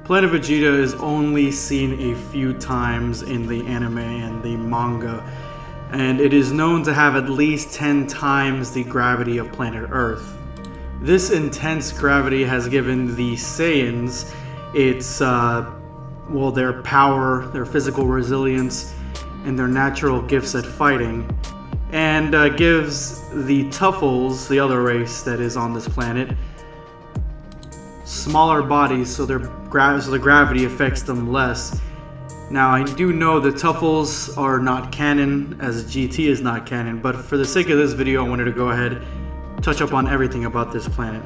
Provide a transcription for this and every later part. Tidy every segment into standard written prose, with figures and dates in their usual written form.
Planet Vegeta is only seen a few times in the anime and the manga, and it is known to have at least 10 times the gravity of planet Earth. This intense gravity has given the Saiyans its, their power, their physical resilience, and their natural gifts at fighting, and gives the tuffles, the other race that is on this planet, smaller bodies, so the gravity affects them less. Now, I do know the tuffles are not canon, as GT is not canon, but for the sake of this video, I wanted to go ahead and touch up on everything about this planet.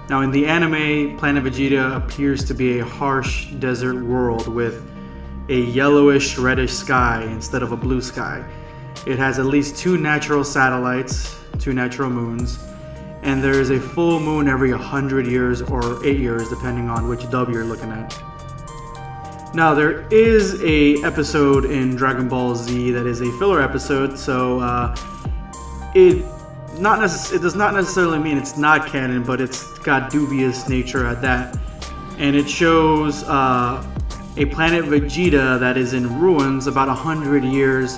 Now, in the anime, Planet Vegeta appears to be a harsh desert world with a yellowish reddish sky instead of a blue sky. It has at least 2 natural satellites, 2 natural moons, and there is a full moon every 100 years or 8 years, depending on which dub you're looking at. Now, there is a episode in Dragon Ball Z that is a filler episode, so it does not necessarily mean it's not canon, but it's got dubious nature at that. And it shows a planet Vegeta that is in ruins about 100 years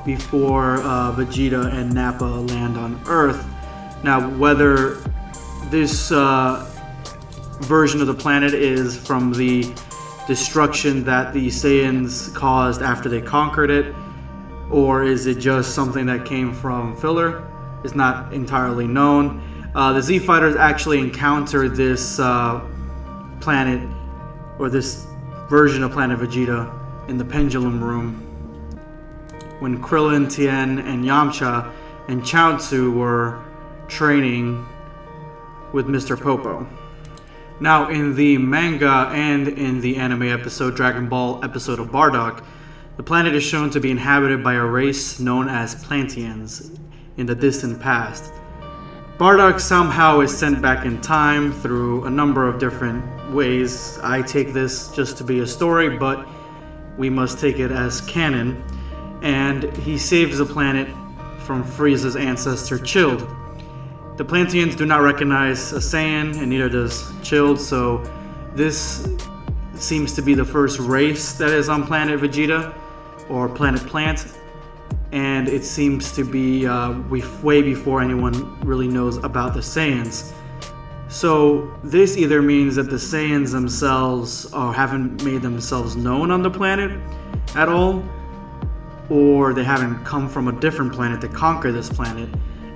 before Vegeta and Nappa land on Earth. Now, whether this version of the planet is from the destruction that the Saiyans caused after they conquered it, or is it just something that came from filler, is not entirely known. The Z Fighters actually encountered this planet, or this version of Planet Vegeta, in the Pendulum Room when Krillin, Tien, and Yamcha and Chaozu were training with Mr. Popo. Now, in the manga and in the anime episode, Dragon Ball episode of Bardock, the planet is shown to be inhabited by a race known as plantians in the distant past. Bardock somehow is sent back in time through a number of different ways. I take this just to be a story, but we must take it as canon. And he saves the planet from Frieza's ancestor, Chilled. The Plantians do not recognize a Saiyan, and neither does Chilled, so this seems to be the first race that is on Planet Vegeta, or Planet Plant, and it seems to be way before anyone really knows about the Saiyans. So this either means that the Saiyans themselves haven't made themselves known on the planet at all, or they haven't come from a different planet to conquer this planet.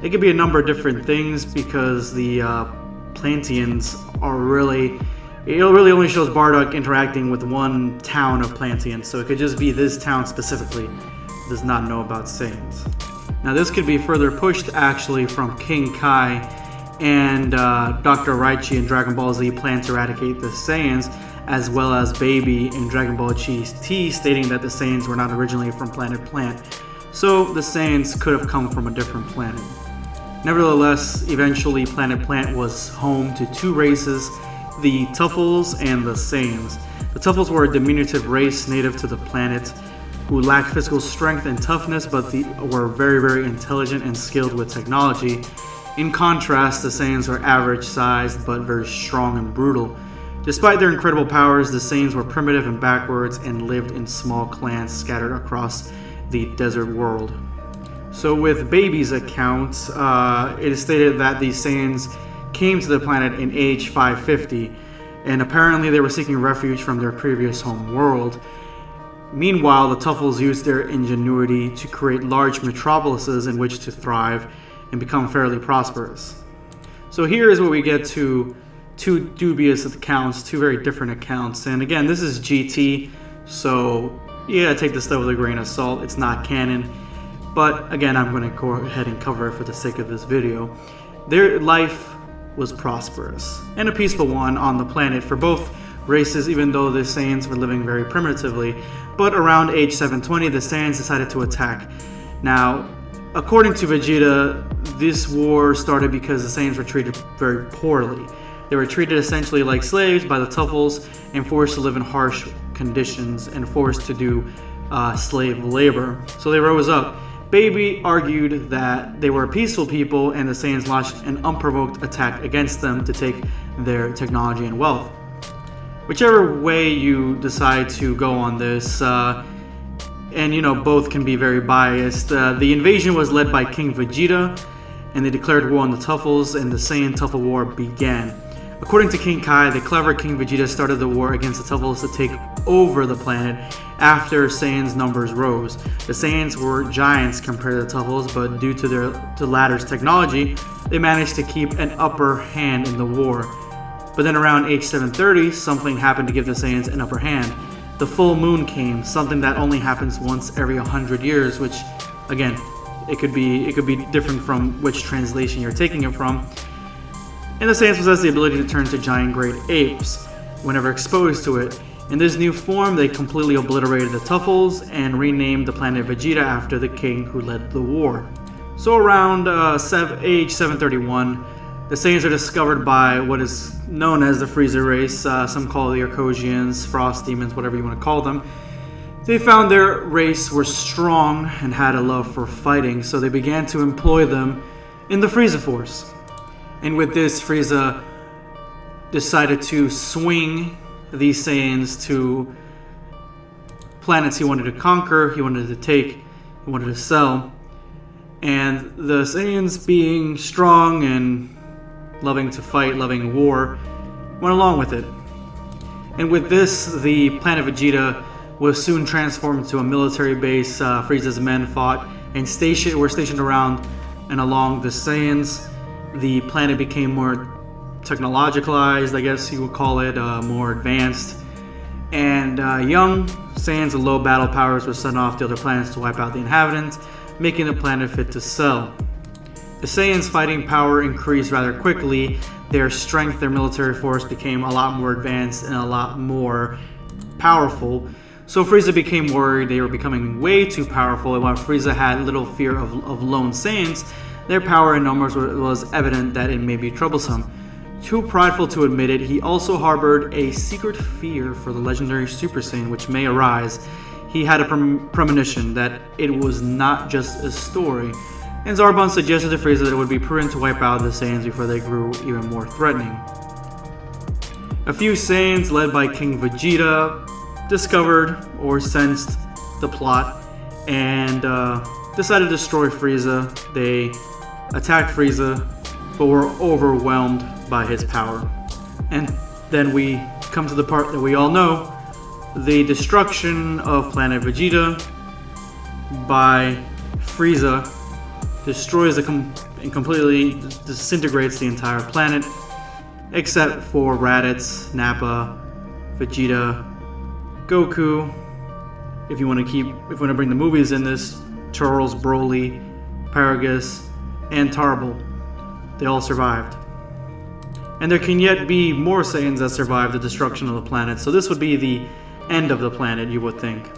It could be a number of different things, because the Plantians are it really only shows Bardock interacting with one town of Plantians, so it could just be this town specifically does not know about Saiyans. Now, this could be further pushed actually from King Kai and Dr. Raichi in Dragon Ball Z plan to eradicate the Saiyans, as well as Baby in Dragon Ball GT stating that the Saiyans were not originally from Planet Plant. So the Saiyans could have come from a different planet. Nevertheless, eventually Planet Plant was home to 2 races, the Tuffles and the Saiyans. The Tuffles were a diminutive race native to the planet who lacked physical strength and toughness, but were very, very intelligent and skilled with technology. In contrast, the Saiyans were average sized but very strong and brutal. Despite their incredible powers, the Saiyans were primitive and backwards and lived in small clans scattered across the desert world. So with Baby's account, it is stated that the Saiyans came to the planet in age 550, and apparently they were seeking refuge from their previous home world. Meanwhile, the Tuffles used their ingenuity to create large metropolises in which to thrive and become fairly prosperous. So here is where we get to 2 dubious accounts, 2 very different accounts. And again, this is GT, so yeah, take this stuff with a grain of salt. It's not canon. But again, I'm going to go ahead and cover it for the sake of this video. Their life was prosperous and a peaceful one on the planet for both races, even though the Saiyans were living very primitively. But around age 720, the Saiyans decided to attack. Now, according to Vegeta, this war started because the Saiyans were treated very poorly. They were treated essentially like slaves by the Tuffles and forced to live in harsh conditions and forced to do slave labor. So they rose up. Baby argued that they were peaceful people and the Saiyans launched an unprovoked attack against them to take their technology and wealth. Whichever way you decide to go on this, and you know, both can be very biased. The invasion was led by King Vegeta, and they declared war on the Tuffles, and the Saiyan Tuffle War began. According to King Kai, the clever King Vegeta started the war against the Tuffles to take over the planet after Saiyans' numbers rose. The Saiyans were giants compared to the Tuffles, but due to the latter's technology, they managed to keep an upper hand in the war. But then around age 730, something happened to give the Saiyans an upper hand. The full moon came, something that only happens once every 100 years, which, again, it could be different from which translation you're taking it from. And the Saiyans possess the ability to turn to giant great apes whenever exposed to it. In this new form, they completely obliterated the Tuffles and renamed the planet Vegeta after the king who led the war. So around age 731, the Saiyans are discovered by what is known as the Frieza race. Some call it the Arcosians, Frost Demons, whatever you want to call them. They found their race were strong and had a love for fighting, so they began to employ them in the Frieza Force. And with this, Frieza decided to swing these Saiyans to planets he wanted to conquer, he wanted to take, he wanted to sell. And the Saiyans, being strong and loving to fight, loving war, went along with it. And with this, the planet Vegeta was soon transformed into a military base. Frieza's men fought and were stationed around and along the Saiyans. The planet became more technologicalized, I guess you would call it, more advanced. And young Saiyans with low battle powers were sent off to other planets to wipe out the inhabitants, making the planet fit to sell. The Saiyans' fighting power increased rather quickly. Their strength, their military force became a lot more advanced and a lot more powerful. So Frieza became worried they were becoming way too powerful, and while Frieza had little fear of lone Saiyans, their power in numbers was evident that it may be troublesome. Too prideful to admit it, he also harbored a secret fear for the legendary Super Saiyan which may arise. He had a premonition that it was not just a story, and Zarbon suggested to Frieza that it would be prudent to wipe out the Saiyans before they grew even more threatening. A few Saiyans, led by King Vegeta, discovered or sensed the plot and decided to destroy Frieza. They attacked Frieza, but were overwhelmed by his power. And then we come to the part that we all know, the destruction of Planet Vegeta by Frieza destroys and completely disintegrates the entire planet, except for Raditz, Nappa, Vegeta, Goku. If you want to bring the movies in this, Charles, Broly, Paragus, and Tarbell, they all survived. And there can yet be more Saiyans that survive the destruction of the planet, so this would be the end of the planet, you would think.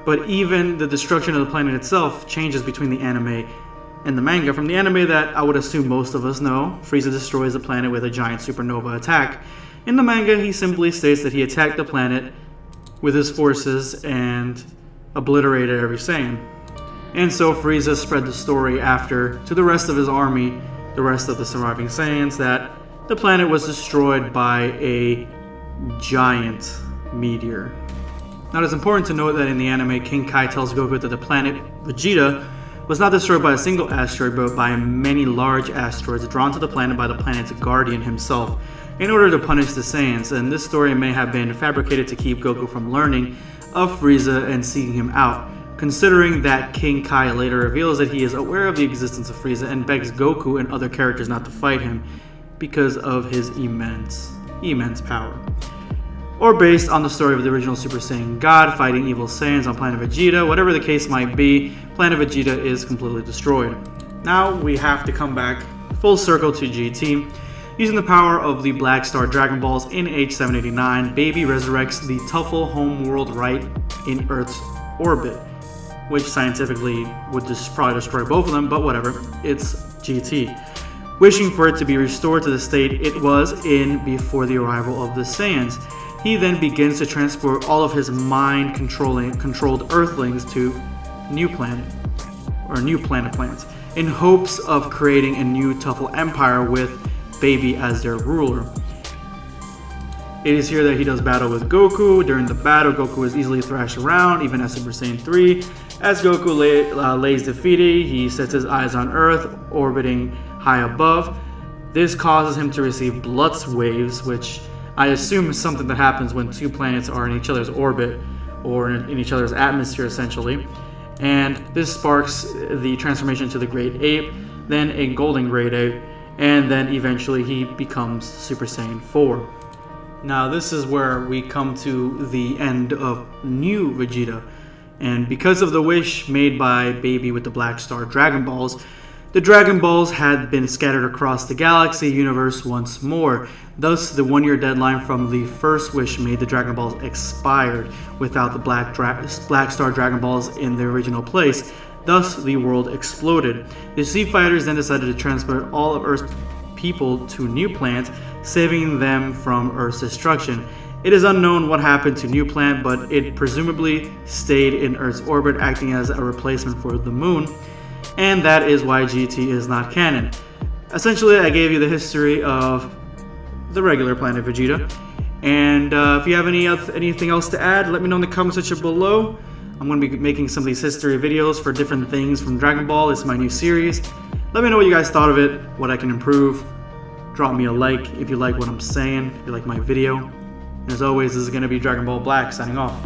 But even the destruction of the planet itself changes between the anime and the manga. From the anime that I would assume most of us know, Frieza destroys the planet with a giant supernova attack. In the manga, he simply states that he attacked the planet with his forces and obliterated every Saiyan. And so Frieza spread the story to the rest of his army, the rest of the surviving Saiyans, that the planet was destroyed by a giant meteor. Now it is important to note that in the anime, King Kai tells Goku that the planet Vegeta was not destroyed by a single asteroid, but by many large asteroids drawn to the planet by the planet's guardian himself, in order to punish the Saiyans. And this story may have been fabricated to keep Goku from learning of Frieza and seeking him out, considering that King Kai later reveals that he is aware of the existence of Frieza and begs Goku and other characters not to fight him because of his immense power. Or based on the story of the original Super Saiyan God fighting evil Saiyans on Planet Vegeta, whatever the case might be, Planet Vegeta is completely destroyed. Now we have to come back full circle to GT. Using the power of the Black Star Dragon Balls in age 789, Baby resurrects the Tuffle homeworld right in Earth's orbit, which scientifically would probably destroy both of them, but whatever, it's GT. Wishing for it to be restored to the state it was in before the arrival of the Saiyans. He then begins to transport all of his mind-controlled Earthlings to new planet plants, in hopes of creating a new Tuffle empire with Baby as their ruler. It is here that he does battle with Goku. During the battle, Goku is easily thrashed around, even as Super Saiyan 3. As Goku lays defeated, he sets his eyes on Earth, orbiting high above. This causes him to receive blood waves, which I assume is something that happens when two planets are in each other's orbit, or in each other's atmosphere, essentially. And this sparks the transformation to the Great Ape, then a Golden Great Ape, and then eventually he becomes Super Saiyan 4. Now this is where we come to the end of New Vegeta, and because of the wish made by Baby with the Black Star Dragon Balls, the Dragon Balls had been scattered across the galaxy universe once more. Thus, the one-year deadline from the first wish made the Dragon Balls expired without the Black Star Dragon Balls in their original place. Thus, the world exploded. The Sea Fighters then decided to transport all of Earth's people to New Planet, saving them from Earth's destruction. It is unknown what happened to New Planet, but it presumably stayed in Earth's orbit, acting as a replacement for the Moon. And that is why GT is not canon. Essentially, I gave you the history of the regular Planet Vegeta. And if you have anything else to add, let me know in the comment section below. I'm going to be making some of these history videos for different things from Dragon Ball. It's my new series. Let me know what you guys thought of it, what I can improve. Drop me a like if you like what I'm saying, if you like my video. And as always, this is going to be Dragon Ball Black signing off.